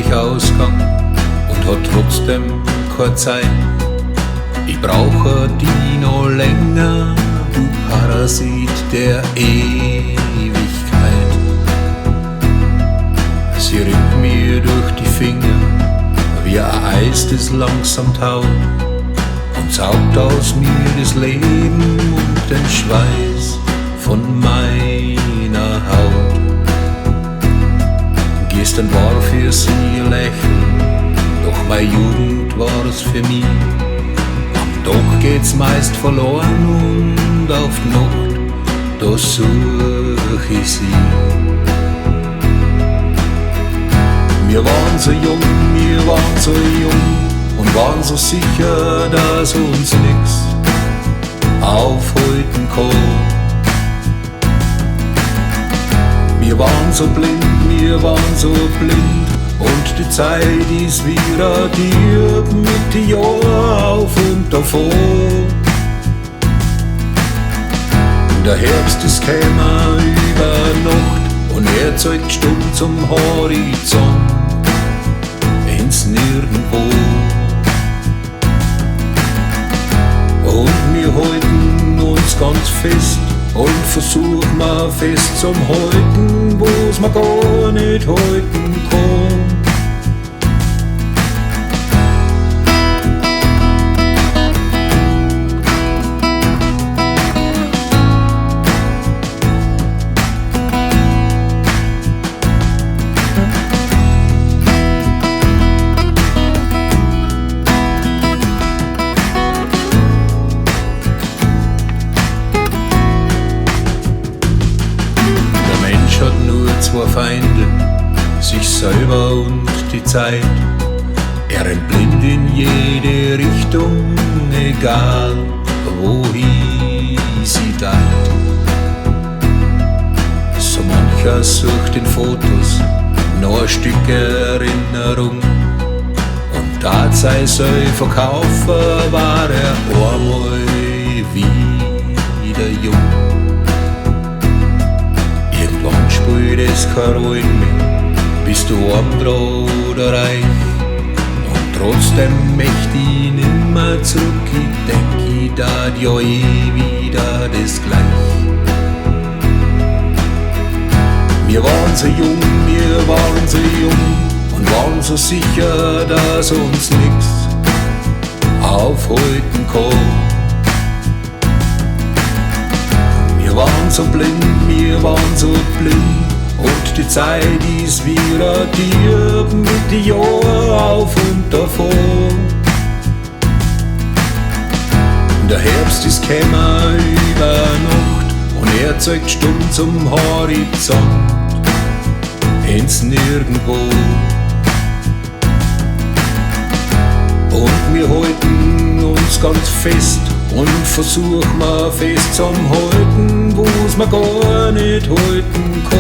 eigentlich Ausgang und hat trotzdem keine Zeit. Ich brauche die noch länger, du Parasit der Ewigkeit. Sie rinnt mir durch die Finger wie ein Eis, das langsam taut, und saugt aus mir das Leben und den Schweiß von meiner Haut. Gestern war für sie ein Lächeln, doch meine Jugend war's für mich. Am Tag geht's meist verloren und auf die Nacht, da such ich sie. Wir waren so jung, wir waren so jung und waren so sicher, dass uns nix aufhalten kann. Wir waren so blind, wir waren so blind, und die Zeit ist wieder dir mit den Jahren auf und davon. Der Herbst ist käme über Nacht und er zeigt stumm zum Horizont ins Nirgendwo. Und wir halten uns ganz fest und versuchen wir fest zum Halten, wo's man gar nicht halten kann. Zwei Feinde, sich selber und die Zeit. Er rennt blind in jede Richtung, egal wohin sie deit. So mancher sucht in Fotos noch ein Stück Erinnerung, und da sei sein Verkaufer, war er einmal wieder jung. Irgendwann spielt es keine Rolle mehr, bist du arm oder reich, und trotzdem möchte ich nimmer zurück. Ich denk, ich dat ja wieder das gleich. Wir waren so jung, wir waren so jung und waren so sicher, dass uns nix aufhalten kann. Wir waren so blind, wir waren so blind, und die Zeit ist wieder dir mit den Jahren auf und davon. Der Herbst ist käme über Nacht und er zeigt stumm zum Horizont ins Nirgendwo. Und wir halten uns ganz fest und versuchen wir fest zum Halten, wo's man gar nicht halten kann.